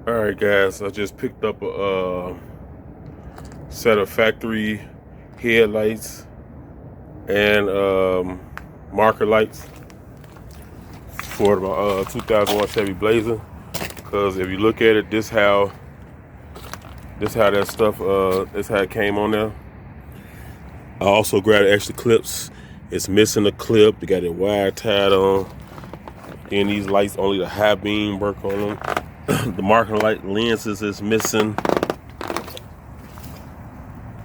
All right, guys, I just picked up a set of factory headlights and marker lights for my 2001 Chevy Blazer. Because if you look at it, this how that stuff this how it came on there. I also grabbed extra clips. It's missing a clip. They got it wire tied on. Then these lights, only the high beam work on them. The marker light lenses is missing.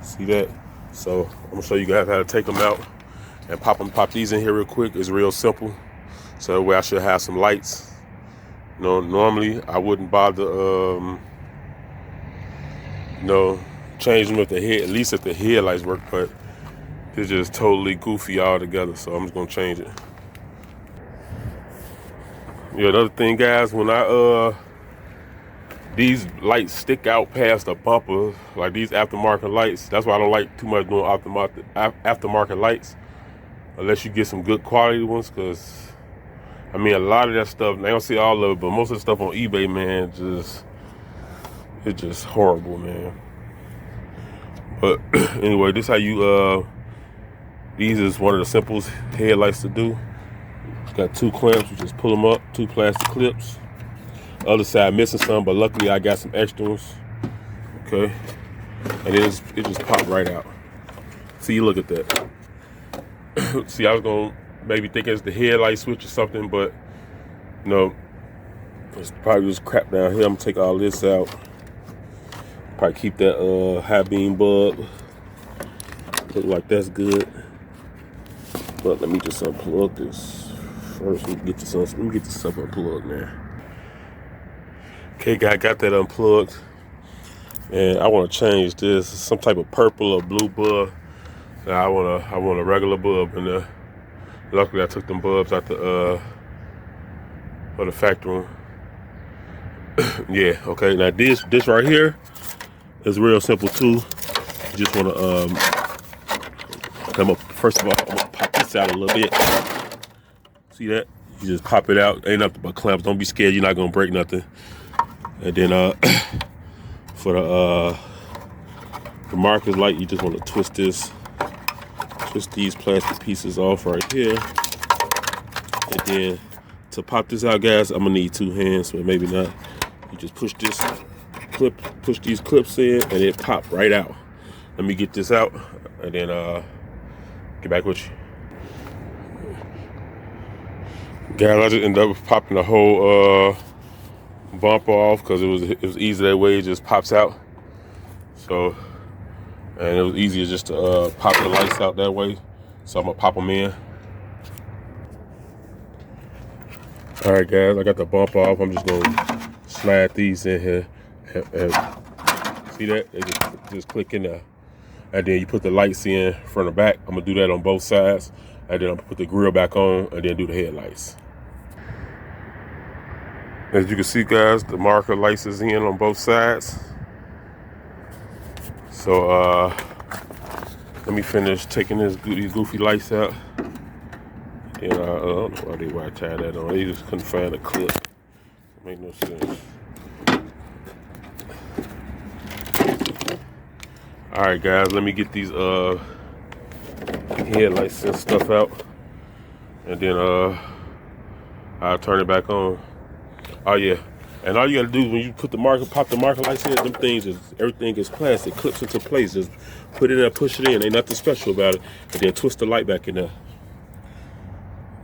See that? So I'm gonna show you guys how to take them out and pop these in here real quick. It's real simple. So that way I should have some lights. You know, normally I wouldn't bother change them at least if the headlights work, but it's just totally goofy all together. So I'm just gonna change it. Yeah, another thing, guys, when these lights stick out past the bumper, like these aftermarket lights. That's why I don't like too much doing aftermarket lights, unless you get some good quality ones. Because I mean, a lot of that stuff, I don't see all of it, but most of the stuff on eBay, man, it's just horrible, man. But anyway, this how you these is one of the simplest headlights to do. It's got two clamps. You just pull them up, two plastic clips. Other side missing some, but luckily I got some extra ones. Okay, and it just popped right out. See, look at that. See, I was gonna maybe think it's the headlight switch or something, but no, it's probably just crap down here. I'm gonna take all this out. Probably keep that high beam bulb. Look like that's good. But let me just unplug this first. Let me get this stuff unplugged now. Okay, guy, got that unplugged, and I want to change this. Some type of purple or blue bulb. I want a regular bulb in there. Luckily, I took them bulbs out for the factory. Yeah. Okay. Now this right here is real simple too. You just want to first of all, I'm gonna pop this out a little bit. See that? You just pop it out. Ain't nothing but clamps. Don't be scared. You're not gonna break nothing. And then for the marker light, you just want to twist these plastic pieces off right here. And then to pop this out, guys, I'm gonna need two hands, but maybe not. You just push these clips in, and it pop right out. Let me get this out, and then get back with you. Guys, I just ended up popping the whole bumper off because it was easy that way. It just pops out. So, and it was easier just to pop the lights out that way. So I'm gonna pop them in. All right, guys, I got the bumper off. I'm just gonna slide these in here. And see that? They just click in there. And then you put the lights in front and back. I'm gonna do that on both sides. And then I'm gonna put the grill back on and then do the headlights. As you can see, guys, the marker lights is in on both sides. So let me finish taking these goofy lights out. And I don't know why I tied that on. They just couldn't find a clip. Make no sense. All right, guys, let me get these headlights and stuff out, and then I'll turn it back on. Oh yeah, and all you gotta do is when you pop the marker lights in, everything is plastic, clips into place. Just put it in there, push it in. Ain't nothing special about it, and then twist the light back in there.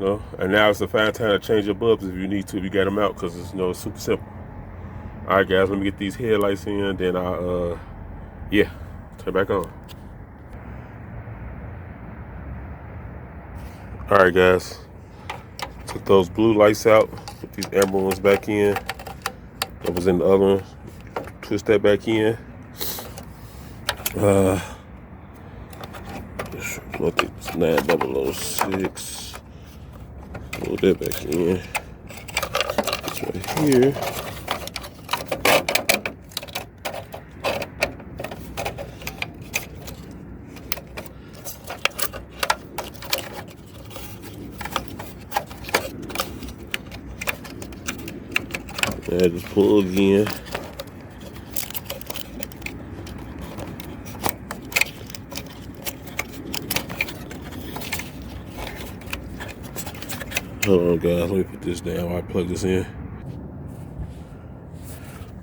You know, and now it's a fine time to change your bulbs if you need to, if you got them out, because it's it's super simple. All right, guys, let me get these headlights in, then I'll turn it back on. All right, guys, took those blue lights out, put these amber ones back in. That was in the other one. Twist that back in. Plug this 9006. Pull that back in. It's right here. Yeah, just pull again. Hold on, guys. Let me put this down while I plug this in.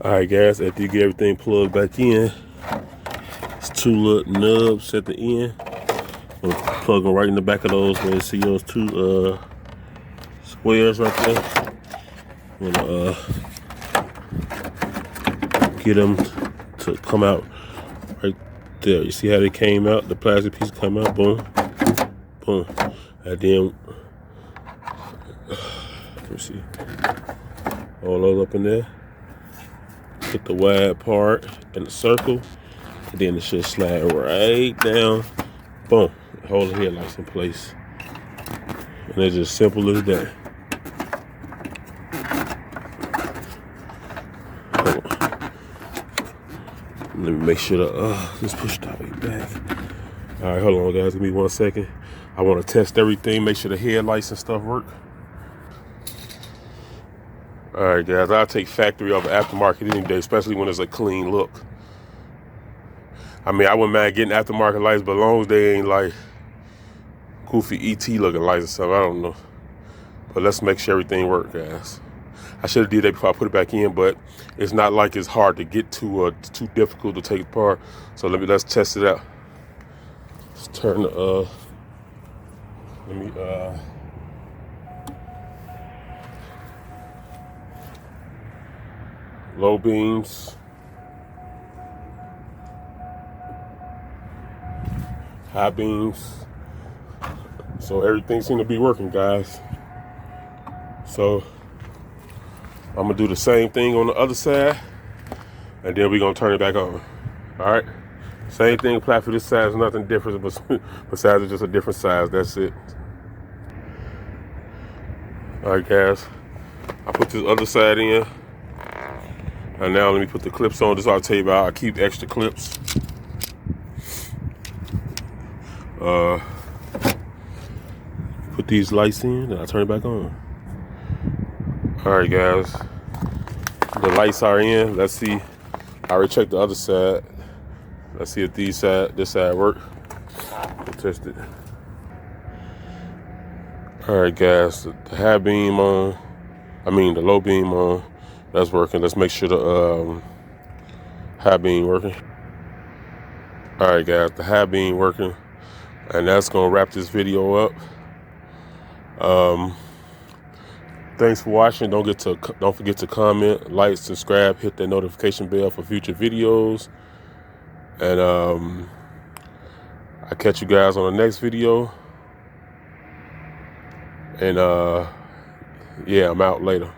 All right, guys. After you get everything plugged back in, it's two little nubs at the end. I'm gonna plug them right in the back of those. Where you see those two squares right there. I'm gonna get them to come out right there. You see how they came out? The plastic piece come out. Boom, boom, and then let me see. All those up in there. Put the wide part in the circle, and then it should slide right down. Boom. Hold the headlights in place. And it's as simple as that. Hold on. Let me make sure let's push that way back. All right, hold on, guys. Give me 1 second. I want to test everything, make sure the headlights and stuff work. All right, guys, I'll take factory over aftermarket any day, especially when it's a clean look. I mean, I wouldn't mind getting aftermarket lights, but as long as they ain't like goofy ET looking lights or something, I don't know. But let's make sure everything works, guys. I should have did that before I put it back in, but it's not like it's hard to get to, too difficult to take it apart. So let's test it out. Let's turn the, low beams, high beams. So everything seems to be working, guys. So I'm gonna do the same thing on the other side, and then we're gonna turn it back on. All right, same thing apply for this side. There's nothing different besides it's just a different size. That's it. All right, guys, I put this other side in. And now let me put the clips on. This is what I'll tell you about. I keep extra clips. Put these lights in, and I turn it back on. All right, guys. The lights are in. Let's see. I already checked the other side. Let's see if this side work. We'll test it. All right, guys. The high beam on. The low beam on. That's working. Let's make sure the high beam working. All right, guys, the high beam working, and that's gonna wrap this video up. Thanks for watching. Don't forget to comment, like, subscribe, hit that notification bell for future videos, and I'll catch you guys on the next video. And yeah, I'm out later.